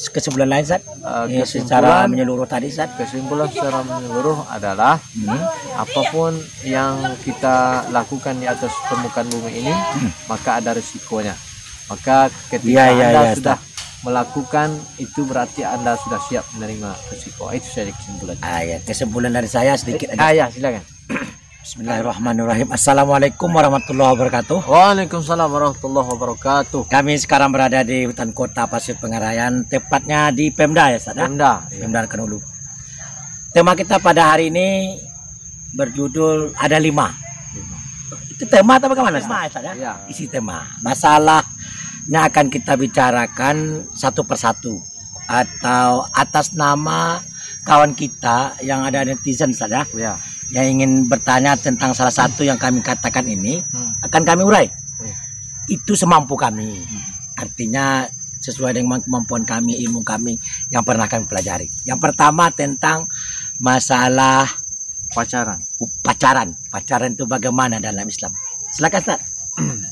kesimpulan lain Ustaz? Ya, secara menyeluruh tadi Ustaz. Kesimpulan secara menyeluruh adalah apapun yang kita lakukan di atas permukaan bumi ini maka ada risikonya. Maka ketika Anda sudah melakukan itu berarti Anda sudah siap menerima risiko. Itu saja kesimpulan. Kesimpulan dari saya sedikit aja. Ya, silakan. Bismillahirrahmanirrahim. Assalamualaikum warahmatullahi wabarakatuh. Waalaikumsalam warahmatullahi wabarakatuh. Kami sekarang berada di hutan kota Pasir Pengarayan, tepatnya di Pemda ya Ustaz. Pemda Kanulu. Tema kita pada hari ini berjudul ada 5. Itu tema atau bagaimana Ustaz? Ya. Isi tema. Masalahnya akan kita bicarakan satu persatu atau atas nama kawan kita yang ada netizen saja. Ya. Yang ingin bertanya tentang salah satu yang kami katakan ini akan kami urai. Itu semampu kami. Artinya sesuai dengan kemampuan kami, ilmu kami yang pernah kami pelajari. Yang pertama tentang masalah Pacaran. Pacaran itu bagaimana dalam Islam? Silakan Ustaz.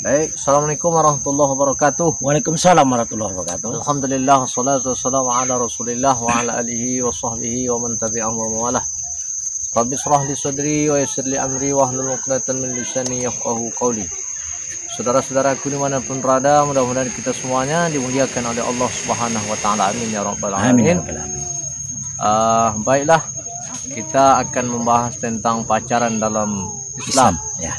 Baik, Assalamualaikum warahmatullahi wabarakatuh. Waalaikumsalam warahmatullahi wabarakatuh. Alhamdulillah, wassalatu wassalamu ala Rasulillah wa ala alihi wa sahbihi wa man tabi'ahum wa mawalah. Rabbi shrah li sadri wa yassir li amri wahlul 'uqdatam min lisani yafqahu qawli. Saudara-saudaraku dimanapun berada, mudah-mudahan kita semuanya dimuliakan oleh Allah Subhanahu wa taala. Amin ya rabbal alamin. Baiklah, kita akan membahas tentang pacaran dalam Islam. Ya.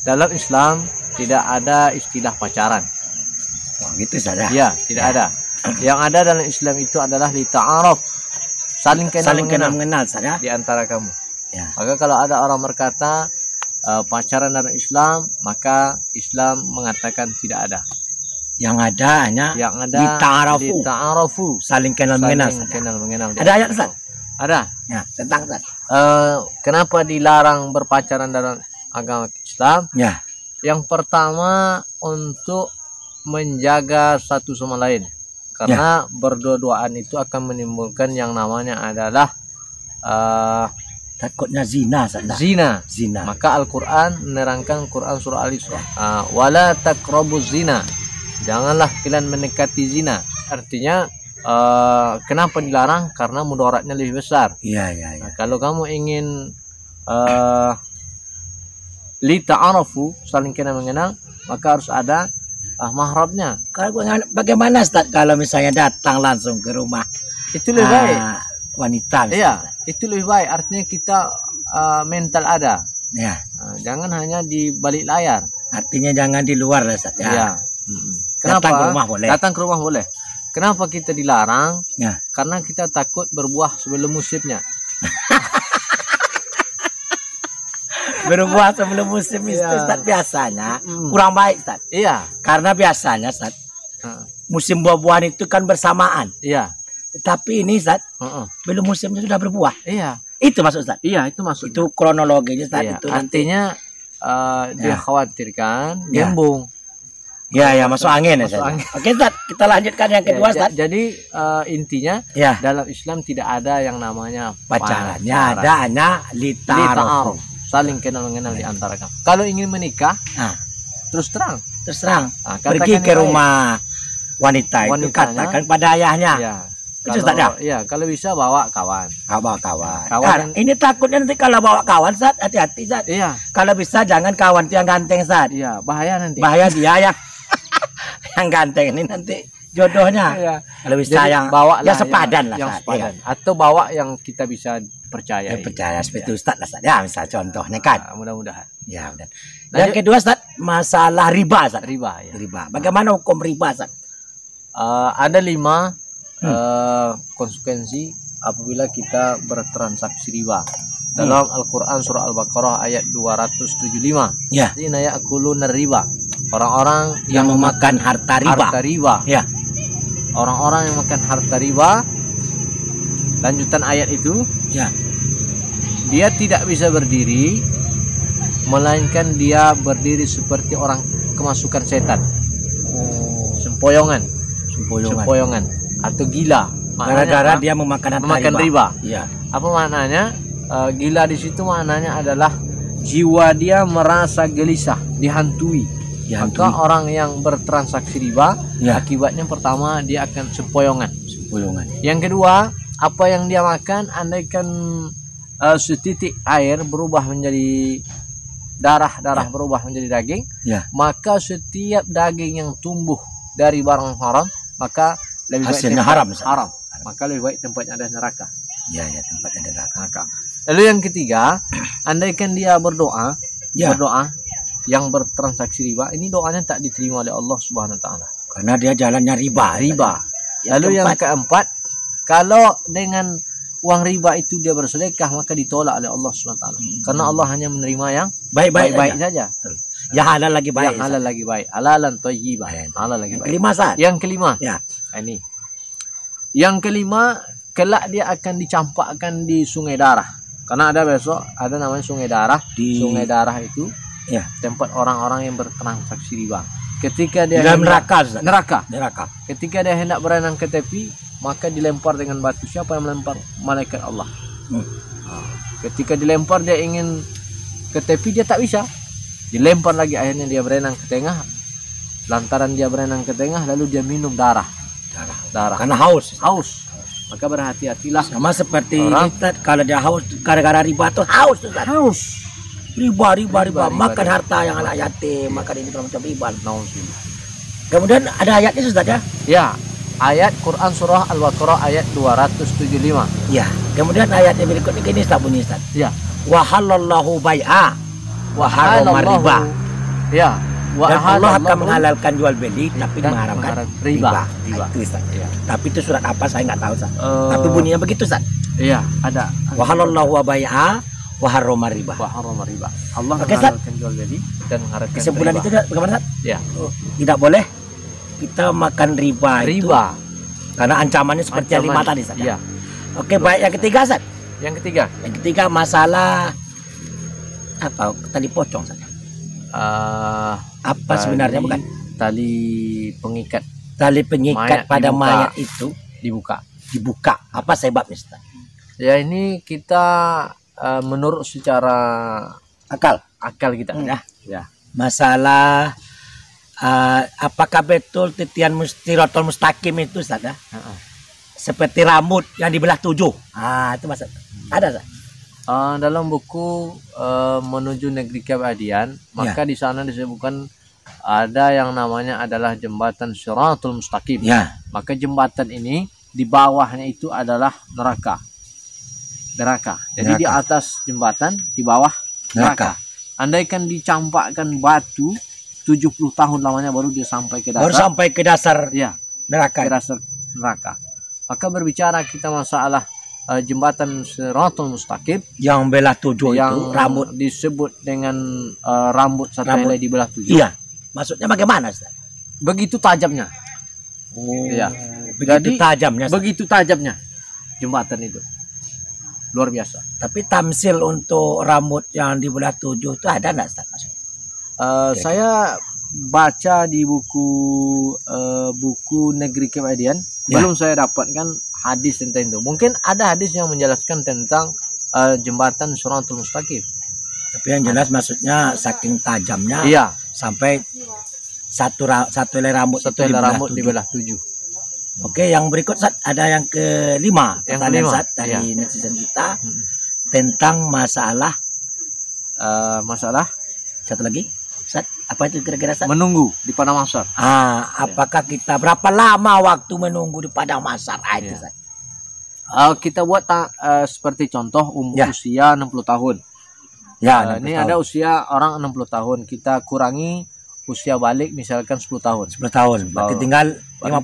Dalam Islam tidak ada istilah pacaran. Gitu saja. Ya, tidak ada. Yang ada dalam Islam itu adalah li ta'aruf. Saling kenal mengenal saja di antara kamu. Ya. Maka kalau ada orang berkata pacaran dalam Islam, maka Islam mengatakan tidak ada. Yang ada hanya dita'arafu. Saling kenal mengenal. Ada ayat Ustaz? Ada. Ya, tentang Ustaz. Kenapa dilarang berpacaran dalam agama Islam? Ya. Yang pertama untuk menjaga satu sama lain. Karena berdua-duaan itu akan menimbulkan yang namanya adalah takutnya zina. Maka Al-Quran menerangkan Quran surah Al-Isra, wala taqrabuz zina, janganlah kalian mendekati zina. Artinya kenapa dilarang? Karena mudaratnya lebih besar. Nah, kalau kamu ingin li ta'arafu, saling kenal mengenal, maka harus ada mahramnya. Bagaimana Ustaz kalau misalnya datang langsung ke rumah? Itu lebih baik. Wanita. Iya, itu lebih baik. Artinya kita mental ada. Ya. Jangan hanya di balik layar. Artinya jangan di luar Ustaz. Ya. Kenapa? Datang ke rumah boleh. Datang ke rumah boleh. Kenapa kita dilarang? Ya. Karena kita takut berbuah sebelum musimnya. Berbuah sebelum musim itu Ustaz biasanya kurang baik Ustaz. Iya. Karena biasanya Ustaz musim buah-buahan itu kan bersamaan. Iya. Tetapi ini Ustaz belum musimnya sudah berbuah. Iya. Itu maksud Ustaz. Iya, itu maksud. Itu kronologinya Ustaz. Iya. Itu artinya dikhawatirkan gembung. Ya, masuk angin ya Ustaz. Oke Ustaz, kita lanjutkan yang kedua Ustaz. Jadi intinya dalam Islam tidak ada yang namanya pacarannya, ada hanya li ta'aruf. Saling kenal mengenal di antara kamu. Kalau ingin menikah, terus terang. Pergi ke rumah wanita itu, katakan pada ayahnya. Ya, kalau bisa bawa kawan. Ini takutnya nanti kalau bawa kawan Ustaz, hati-hati Ustaz. Iya. Kalau bisa jangan kawan yang ganteng Ustaz. Iya, bahaya nanti. Bahaya dia yang ganteng ini nanti jodohnya. Iya. Kalau bisa yang bawa ya sepadan lah yang Ustaz. Sepadan. Atau bawa yang kita bisa percaya. Percaya seperti Ustaz lah Ustaz. Ya, misal contohnya kan. Mudah-mudahan. Ya, udah. Yang kedua Ustaz, masalah riba Ustaz. Riba. Bagaimana hukum riba Ustaz? Ada 5 konsekuensi apabila kita bertransaksi riba. Dalam Al-Quran surah Al-Baqarah ayat 275. Ya. Zina ya'kuluna riba. Orang-orang yang memakan harta riba. Ya. Orang-orang yang makan harta riba. Lanjutan ayat itu. Ya. Dia tidak bisa berdiri, melainkan dia berdiri seperti orang kemasukan setan. Sempoyongan atau gila. Gara-gara dia memakan riba. Iya. Apa maknanya? Gila di situ maknanya adalah jiwa dia merasa gelisah, dihantui. Maka orang yang bertransaksi riba, akibatnya pertama dia akan sempoyongan Gulungan. Yang kedua, apa yang dia makan, andaikan setitik air berubah menjadi darah berubah menjadi daging, maka setiap daging yang tumbuh dari barang haram, maka lebih baik hasilnya haram. Maka lebih baik tempatnya ada neraka. Ya, tempatnya ada neraka. Lalu yang ketiga, andaikan dia berdoa yang bertransaksi riba, ini doanya tak diterima oleh Allah Subhanahu wa taala. Karena dia jalannya riba. Lalu yang keempat, kalau dengan uang riba itu dia bersedekah, maka ditolak oleh Allah Subhanahu wa taala. Karena Allah hanya menerima yang baik-baik saja. Ya halal lagi baik. Halalan thayyibah. Halal lagi baik. Yang kelima. Ini. Yang kelima, kelak dia akan dicampakkan di sungai darah. Karena ada besok ada namanya sungai darah. Sungai darah itu tempat orang-orang yang bertransaksi riba. Ketika dia dalam neraka. Ketika dia hendak berenang ke tepi, maka dilempar dengan batu. Siapa yang melempar? Malaikat Allah. Ketika dilempar dia ingin ke tepi, dia tak bisa. Dilempar lagi, akhirnya dia berenang ke tengah. Lantaran dia berenang ke tengah, lalu dia minum darah. Karena haus. Maka berhati-hatilah. Sama seperti Ustaz, kalau dia haus gara-gara riba tuh haus. Riba. Makan harta yang anak yatim, makan ini macam riba. Kemudian ada ayatnya Ustaz ya? Ya, ayat Quran surah Al-Baqarah ayat 275. Ya. Kemudian ayat yang berikutnya ini Ustaz bunyi Ustaz. Ya. Wa halallahu bai'a wa harrama riba. Ya. Dan Allah akan menghalalkan jual beli tapi mengharamkan riba. Itu Ustaz. Ya. Tapi itu surat apa saya nggak tahu Ustaz. Tapi bunyinya begitu Ustaz. Iya, ada. Wa halallahu bai'a wa harrama riba. Allah menghalalkan jual beli dan mengharamkan kesimpulan riba. Itu bagaimana Ustaz? Ya. Tidak boleh kita makan riba. Itu karena ancamannya seperti yang 5 tadi Ustaz. Iya. Oke, baik. Yang ketiga Ustaz. Yang ketiga masalah apa? Tali pocong Ustaz. Apa sebenarnya bukan? Tali pengikat mayat pada mayat itu dibuka. Apa sebabnya Ustaz? Ya, ini kita menurut secara akal kita. Ya. Masalah apakah betul titian Shiratal Mustaqim itu Ustaz ya? Seperti rambut yang dibelah 7. Itu Mas. Ada Ustaz? Dalam buku Menuju Negeri Keabadian, maka di sana disebutkan ada yang namanya adalah jembatan Shiratal Mustaqim. Maka jembatan ini di bawahnya itu adalah neraka. Jadi di atas jembatan, di bawah neraka. Andaikan dicampakkan batu 70 tahun lamanya baru dia sampai ke dasar. Baru sampai ke dasar neraka. Ke dasar neraka. Maka berbicara kita masalah jembatan Shiratal Mustaqim yang belah 7 yang itu rambut disebut dengan rambut satu helai dibelah 7. Iya. Maksudnya bagaimana Ustaz? Begitu tajamnya. Begitu tajamnya jembatan itu. Luar biasa. Tapi tamsil untuk rambut yang dibelah 7 itu ada enggak Ustaz maksudnya? Saya baca di buku Negeri Keabadian, belum saya dapatkan hadis tentang itu. Mungkin ada hadis yang menjelaskan tentang jembatan Shiratal Mustaqim. Tapi yang jelas maksudnya saking tajamnya sampai satu helai rambut dibelah 7. Oke, yang berikut Ustaz, ada yang kelima pertanyaan Ustaz dari netizen kita tentang masalah satu lagi Ustaz, apa itu kira-kira Ustaz? Menunggu di padang mahsyar. Apakah kita berapa lama waktu menunggu di padang mahsyar? Itu Ustaz. Kita buat seperti contoh usia 60 tahun. Ini ada usia orang 60 tahun. Kita kurangi usia balik misalkan 10 tahun. 10 tahun. Berarti tinggal 50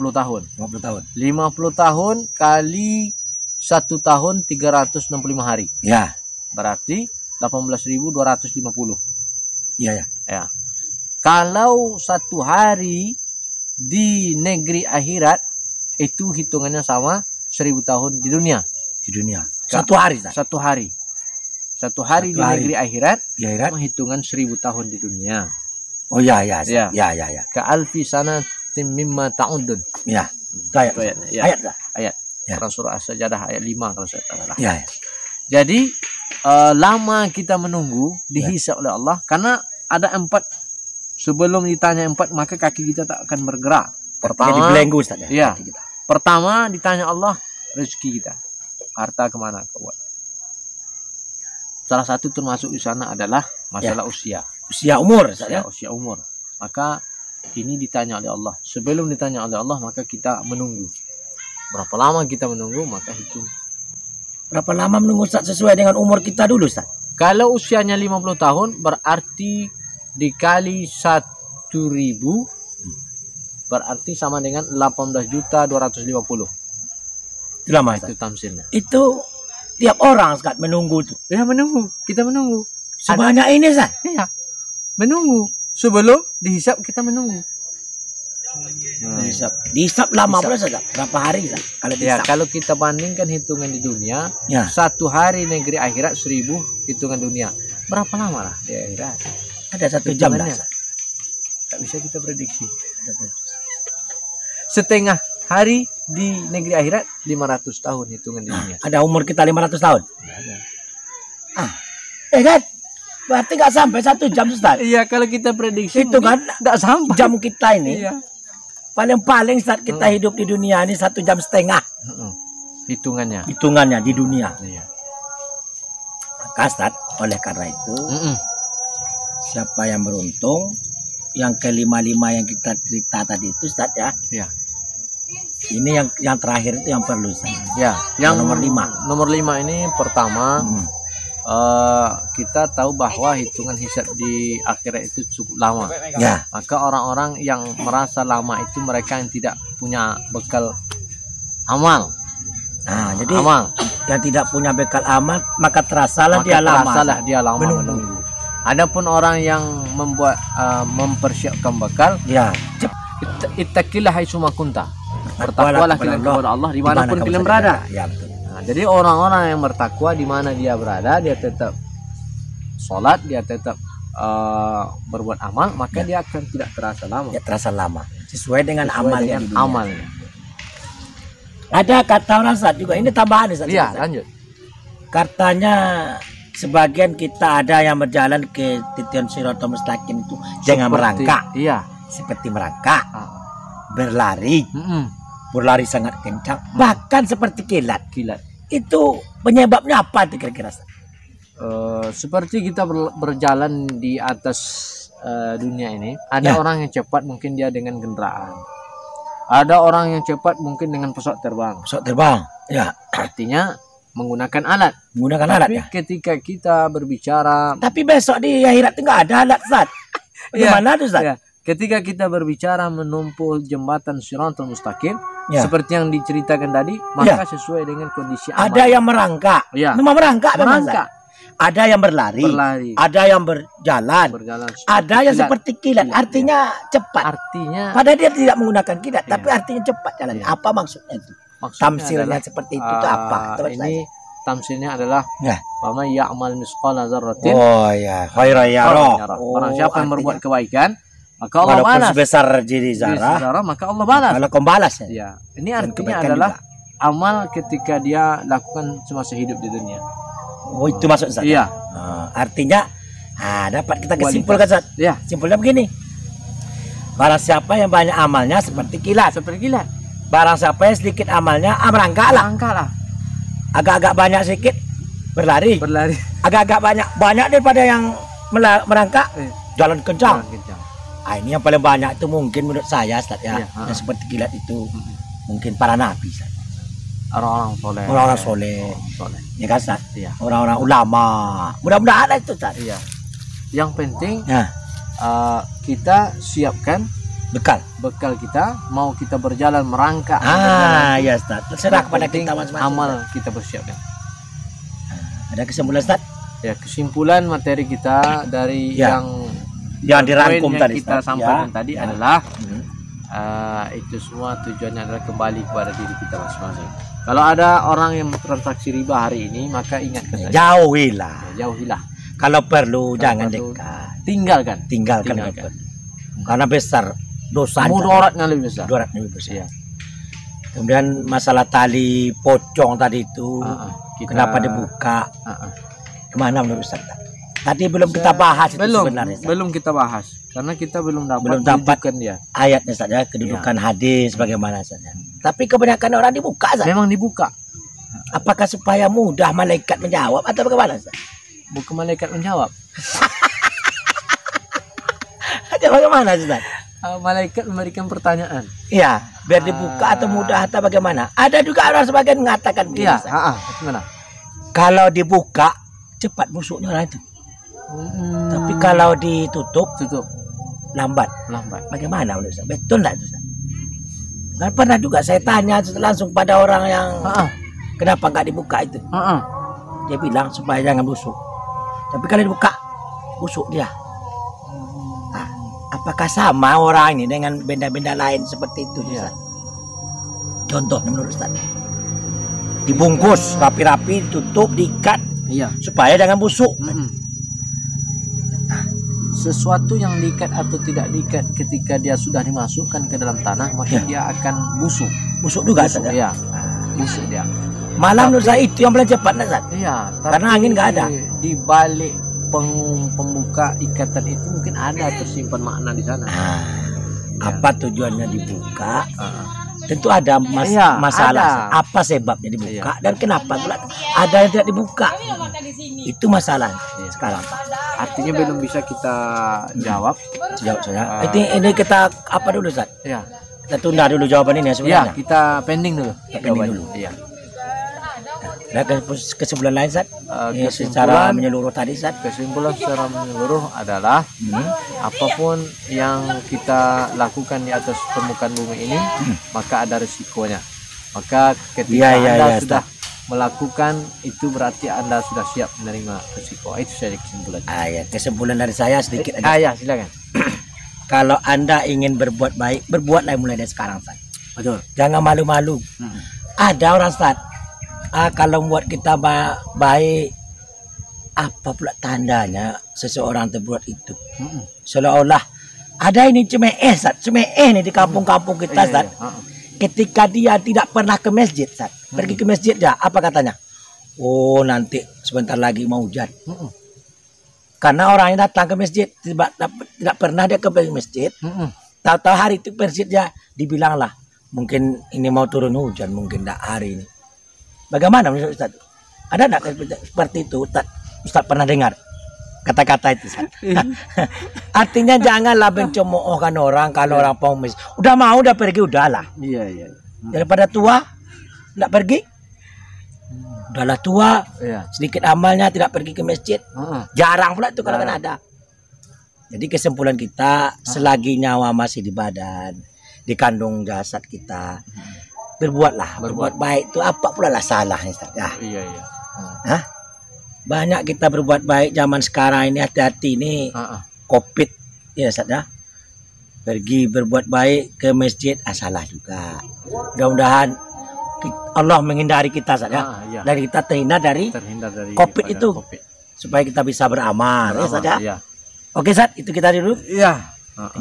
tahun. 50 tahun kali 1 tahun 365 hari. Ya. Berarti 18.250. Iya. Kalau 1 hari di negeri akhirat itu hitungannya sama 1000 tahun di dunia. Satu hari. Satu hari di negeri akhirat hitungan 1000 tahun di dunia. Oh ya. Ka alfi sanatin mimma ta'udun. Ya. Ayat. Surah As-Sajdah ayat 5 kalau saya tak salah. Jadi lama kita menunggu dihisab oleh Allah karena ada 4. Sebelum ditanya 4 maka kaki kita tak akan bergerak. Pertama dibelenggu Ustaz ya. Pertama ditanya Allah rezeki kita, harta kemana kau buat. Salah satu termasuk di sana adalah masalah usia. Usia umur, saya. Usia umur. Maka ini ditanya oleh Allah. Sebelum ditanya oleh Allah, maka kita menunggu. Berapa lama kita menunggu, maka hitung. Berapa lama menunggu Ustaz sesuai dengan umur kita dulu Ustaz? Kalau usianya 50 tahun, berarti dikali 1.000, berarti sama dengan 18.250. Itu lama Itu Ustaz. tamsilnya. Itu tiap orang Ustaz menunggu tuh. Ya menunggu, kita menunggu. Sebanyak ini Ustaz. Iya, menunggu. Sebelum dihisap kita menunggu. Dihisap lama pula Ustaz. Berapa hari Ustaz? Kalau Ya, dihisap. kalau kita bandingkan hitungan di dunia, Ya. 1 hari negeri akhirat 1000 hitungan dunia. Berapa lama lah di akhirat? Ada 1 jam lah Hitungannya. Ustaz. Tak bisa kita prediksi. Setengah hari di negeri akhirat 500 tahun hitungan di dunia. Ada umur kita 500 tahun. Ada. Kan? Berarti nggak sampai 1 jam Ustaz. Iya, kalau kita prediksi Itu kan enggak sampai. jam kita ini. Iya. Paling Ustaz kita hidup di dunia ini 1,5 jam. Hitungannya. Hitungannya di dunia. Iya. Maka Ustaz, oleh karena itu siapa yang beruntung, yang kelima-lima yang kita cerita tadi itu Ustaz ya. Iya. Ini yang terakhir itu yang perlu Ustaz. Ya, yang nomor 5. Nomor 5 ini pertama kita tahu bahwa hitungan hisab di akhirat itu cukup lama. Ya. Maka orang-orang yang merasa lama itu mereka yang tidak punya bekal amal. Nah, jadi Amal. yang tidak punya bekal amal maka terasalah Maka dia lama. terasalah dia lama Menunggu. menunggu. Adapun orang yang membuat mempersiapkan bekal, Ya. ittaqillah haitsuma kunta. Bertakwalah Bertakwalah kalian kepada Allah dimanapun kamu kalian berada. berada. Ya betul. Nah, jadi orang-orang yang bertakwa di mana dia berada, dia tetap sholat, dia tetap berbuat amal, maka dia akan tidak terasa lama. Ya terasa lama. Sesuai dengan Sesuai amalnya dengan di dunia. amalnya. Ada kata orang Ustaz juga. Ini tambahan Ustaz. Iya, lanjut. Katanya sebagian kita ada yang berjalan ke titian siratal mustaqim itu dengan merangkak, Iya. seperti merangkak, Ah. berlari, Mm-mm. berlari sangat kencang, bahkan seperti kilat. Kilat. Itu penyebabnya apa tuh kira-kira? Ustaz? Seperti kita berjalan di atas dunia ini, ada Ya. orang yang cepat mungkin dia dengan kendaraan. Ada orang yang cepat mungkin dengan pesawat terbang. Pesawat terbang, ya, Artinya menggunakan alat. menggunakan alat Tapi ya. ketika kita berbicara, Tapi besok di akhirat itu nggak ada alat Ustaz. Iya. Bagaimana tuh Ustaz? ya, ketika kita berbicara menempuh jembatan Shiratal Mustaqim, Ya. seperti yang diceritakan tadi, maka sesuai dengan kondisi aman. Ada yang merangkak, Ya. memang merangkak, memang, merangkak, Ustaz. Ada yang berlari, berlari, ada yang berjalan, berjalan. ada yang Kilat. seperti kilat, Kilat, artinya cepat. Artinya Padahal dia tidak menggunakan kilat, Iya. tapi artinya cepat jalan. Iya. Apa maksudnya itu? maksudnya Tamsilnya adalah, seperti itu tuh apa? Terus ini tamsilnya adalah Ya. Wa may ya'mal misqala dzarratin Oh ya, khairan ya khairan roh. yarah. Barang siapa yang berbuat kebaikan, maka Allah walaupun balas. sebesar jadi Jadi zarah, saudara, maka Allah balas. kalau kau balas ya. Ya, ini Dan artinya kebaikan adalah juga. amal ketika dia lakukan semasa hidup di dunia. Oh itu maksud Ustaz. Iya, Artinya dapat kita kesimpulkan Ustaz. ya, Simpulnya begini. Barang siapa yang banyak amalnya seperti kilat. seperti kilat. Barang siapa yang sedikit amalnya merangkak lah. Angkatlah, Agak-agak banyak sedikit berlari. berlari. Agak-agak banyak daripada yang merangkak jalan kencang. Jalan kencang. Ini yang paling banyak itu mungkin menurut saya Ustaz ya. Iya, Yang seperti kilat itu mungkin para nabi Ustaz. Orang-orang soleh. Orang-orang soleh. Soleh. Ya kan Ustaz? Iya. Orang-orang ulama. Mudah-mudahan lah itu Ustaz. Iya. Yang penting Ya, kita siapkan bekal. bekal kita, mau kita berjalan merangkak. Ya Ustaz. Terserah Yang kepada penting kita masing-masing. amal kita persiapkan. Ada kesimpulan Ustaz? Ya, kesimpulan materi kita dari Ya. yang dirangkum poin yang tadi kita Ustaz. sampaikan Ya. tadi Ya. adalah Hmm. itu semua tujuannya adalah kembali kepada diri kita masing-masing. Kalau ada orang yang transaksi riba hari ini, maka ingatkan saja, Jauhilah. jauhilah, Kalau perlu Kalau jangan perlu, dekat. tinggalkan. Tinggalkan. Tinggalkan. Karena besar dosa. Mudaratnya lebih besar. Mudaratnya lebih besar. Iya. Kemudian masalah tali pocong tadi itu, Kita- kenapa dibuka? Ah, ah. Kemana menurut Ustaz? Tadi belum kita bahas itu belum sebenarnya. Ustaz. belum kita bahas. Karena kita belum Belum dapat dapat dia. ayatnya saja, kedudukan hadis bagaimana saja. Tapi kebanyakan orang dibuka saja. Memang dibuka. Apakah supaya mudah malaikat menjawab atau bagaimana saja? Bukan malaikat menjawab. Atau bagaimana Ustaz? Malaikat memberikan pertanyaan. Iya, biar dibuka atau mudah atau bagaimana? Ada juga orang sebagian mengatakan begini, Iya, Ustaz. gimana? Kalau dibuka cepat busuknya orang itu. Tapi kalau ditutup Tutup lambat. lambat. Bagaimana menurut Ustaz? Betul enggak Ustaz? Dan pernah juga saya tanya langsung pada orang yang kenapa nggak dibuka itu. Dia bilang supaya jangan busuk. Tapi kalau dibuka busuk dia. Nah, apakah sama orang ini dengan benda-benda lain seperti itu Ustaz? Contoh menurut Ustaz. Dibungkus rapi-rapi, ditutup, diikat Iya. supaya jangan busuk. Sesuatu yang diikat atau tidak diikat ketika dia sudah dimasukkan ke dalam tanah, maka dia akan busuk. Busuk juga Busuk, Ustaz. ya. Busuk dia. Malah menurut saya itu yang paling cepat Ustaz. Iya, Karena angin nggak ada. Di balik pembuka ikatan itu mungkin ada tersimpan makna di sana. Apa tujuannya dibuka? Tentu ada masalah. ada. Apa sebabnya dibuka dan kenapa pula ada yang tidak dibuka? Itu masalah sekarang. Artinya belum bisa kita jawab. Jawab saya. Ini kita apa dulu Ustaz? Iya. Kita tunda dulu jawaban ini ya Iya, sebenarnya. kita pending dulu. pending dulu. Iya. Nah, kesimpulan lain Ustaz? Ini secara menyeluruh tadi Ustaz. Kesimpulan secara menyeluruh adalah apapun yang kita lakukan di atas permukaan bumi ini, maka ada risikonya. Maka ketika Anda sudah melakukan itu berarti Anda sudah siap menerima risiko. Itu saja kesimpulan. Kesimpulan dari saya sedikit aja. Ya, silakan. Kalau Anda ingin berbuat baik, berbuatlah mulai dari sekarang Ustaz. Betul. Jangan malu-malu. Ada orang Ustaz, kalau buat kita baik, apa pula tandanya seseorang terbuat itu? Seolah-olah ada ini cemeeh Ustaz, cemeeh nih di kampung-kampung kita Ustaz. Ketika dia tidak pernah ke masjid Ustaz, pergi ke masjid dia, apa katanya? Oh, nanti sebentar lagi mau hujan. Karena orang yang datang ke masjid tidak pernah dia ke masjid. Tahu-tahu hari itu masjid dia dibilanglah, mungkin ini mau turun hujan, mungkin tidak hari ini. Bagaimana menurut Ustaz? Ada enggak seperti itu Ustaz pernah dengar kata-kata itu Ustaz? Artinya janganlah mencemoohkan orang kalau orang pengemis. Udah mau udah pergi udahlah. Iya. Daripada tua enggak pergi. Udahlah tua, sedikit amalnya tidak pergi ke masjid. Jarang pula itu kalau kan ada. Jadi kesimpulan kita, selagi nyawa masih di badan, di kandung jasad kita, berbuat baik itu apa pula lah salahnya Ustaz? Iya. Banyak kita berbuat baik zaman sekarang ini, hati-hati ini Covid ya Ustaz ya. Pergi berbuat baik ke masjid salah juga. Mudah-mudahan Allah menghindari kita Ustaz ya. Dan kita terhindar dari Covid itu. Supaya kita bisa beramal ya Ustaz ya. Oke Ustaz, itu kita dulu. Iya.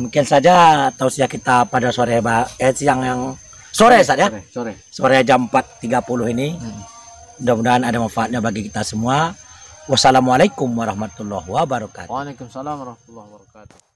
Mungkin saja tausiah kita pada siang yang sore Ustaz ya. Sore jam 4.30 ini. Mudah-mudahan ada manfaatnya bagi kita semua. Wassalamualaikum warahmatullahi wabarakatuh. Waalaikumsalam warahmatullahi wabarakatuh.